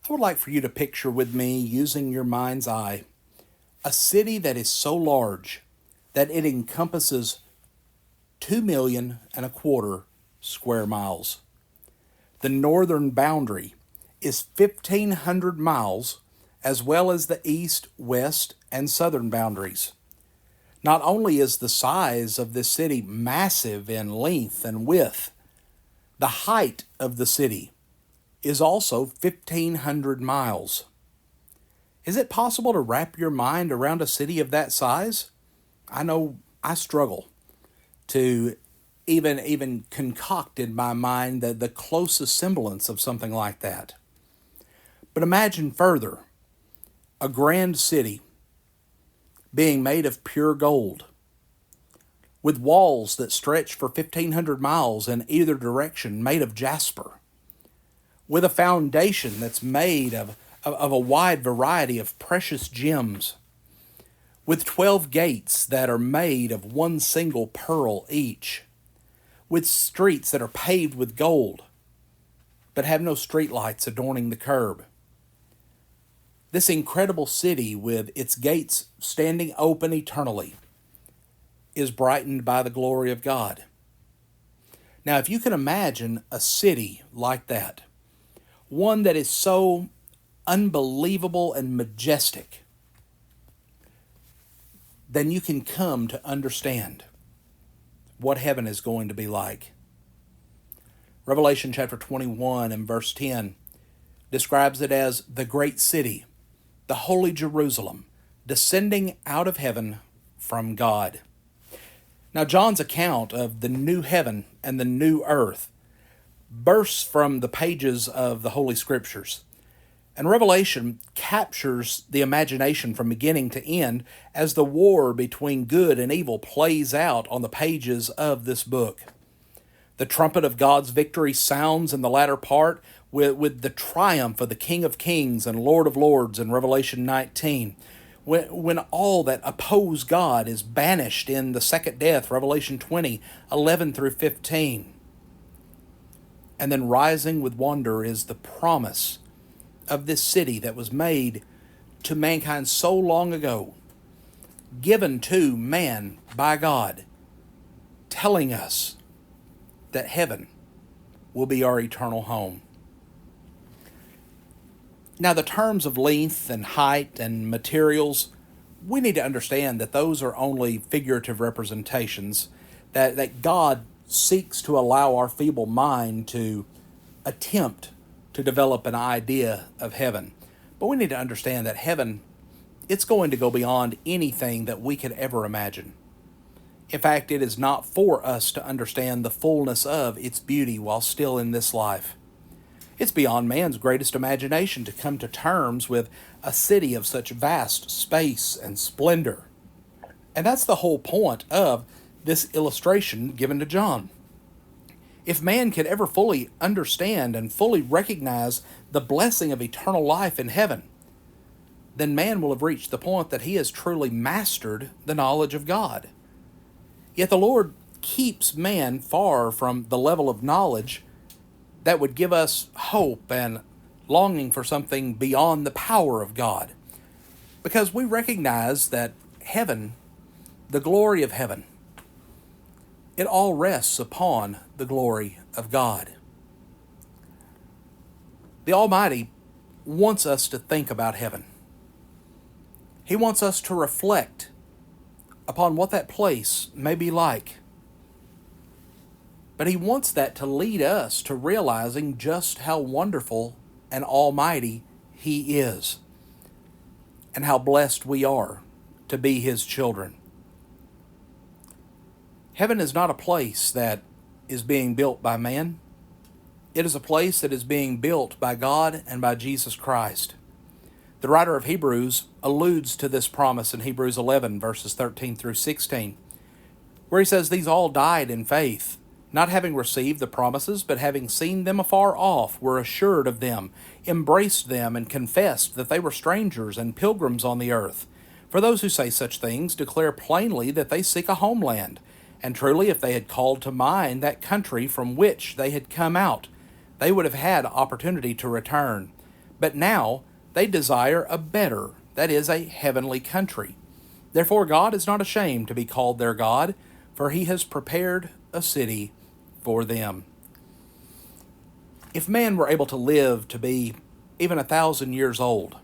I would like for you to picture with me, using your mind's eye, a city that is so large that it encompasses 2 million and a quarter square miles. The northern boundary is 1,500 miles, as well as the east, west, and southern boundaries. Not only is the size of this city massive in length and width, the height of the city is also 1,500 miles. Is it possible to wrap your mind around a city of that size? I know I struggle to even concoct in my mind the closest semblance of something like that. But imagine further, a grand city being made of pure gold, with walls that stretch for 1,500 miles in either direction made of jasper, with a foundation that's made of a wide variety of precious gems, with 12 gates that are made of one single pearl each, with streets that are paved with gold, but have no streetlights adorning the curb. This incredible city, with its gates standing open eternally, is brightened by the glory of God. Now, if you can imagine a city like that, one that is so unbelievable and majestic, then you can come to understand what heaven is going to be like. Revelation chapter 21 and verse 10 describes it as the great city, the holy Jerusalem, descending out of heaven from God. Now, John's account of the new heaven and the new earth bursts from the pages of the Holy Scriptures. And Revelation captures the imagination from beginning to end as the war between good and evil plays out on the pages of this book. The trumpet of God's victory sounds in the latter part with the triumph of the King of Kings and Lord of Lords in Revelation 19. When all that oppose God is banished in the second death, Revelation 20, 11 through 15. And then rising with wonder is the promise of this city that was made to mankind so long ago, given to man by God, telling us that heaven will be our eternal home. Now, the terms of length and height and materials, we need to understand that those are only figurative representations, that God seeks to allow our feeble mind to attempt to develop an idea of heaven. But we need to understand that heaven, it's going to go beyond anything that we could ever imagine. In fact, it is not for us to understand the fullness of its beauty while still in this life. It's beyond man's greatest imagination to come to terms with a city of such vast space and splendor. And that's the whole point of this illustration given to John. If man could ever fully understand and fully recognize the blessing of eternal life in heaven, then man will have reached the point that he has truly mastered the knowledge of God. Yet the Lord keeps man far from the level of knowledge that would give us hope and longing for something beyond the power of God, because we recognize that heaven, the glory of heaven, it all rests upon the glory of God. The Almighty wants us to think about heaven. He wants us to reflect upon what that place may be like. But He wants that to lead us to realizing just how wonderful and almighty He is, and how blessed we are to be His children. Heaven is not a place that is being built by man. It is a place that is being built by God and by Jesus Christ. The writer of Hebrews alludes to this promise in Hebrews 11, verses 13 through 16, where he says, "These all died in faith, not having received the promises, but having seen them afar off, were assured of them, embraced them, and confessed that they were strangers and pilgrims on the earth. For those who say such things declare plainly that they seek a homeland. And truly, if they had called to mind that country from which they had come out, they would have had opportunity to return. But now they desire a better, that is, a heavenly country. Therefore God is not ashamed to be called their God, for he has prepared a city for them. If man were able to live to be even 1,000 years old,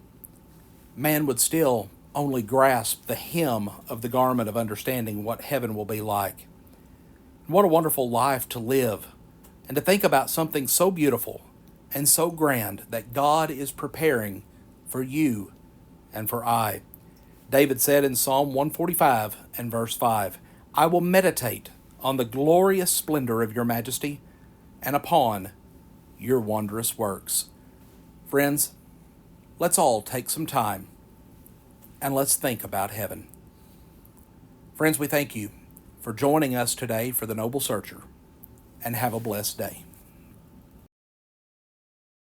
man would still only grasp the hem of the garment of understanding what heaven will be like. What a wonderful life to live, and to think about something so beautiful and so grand that God is preparing for you and for I. David said in Psalm 145 and verse 5, I will meditate on the glorious splendor of your majesty and upon your wondrous works. Friends, let's all take some time and let's think about heaven. Friends, we thank you for joining us today for the Noble Searcher, and have a blessed day.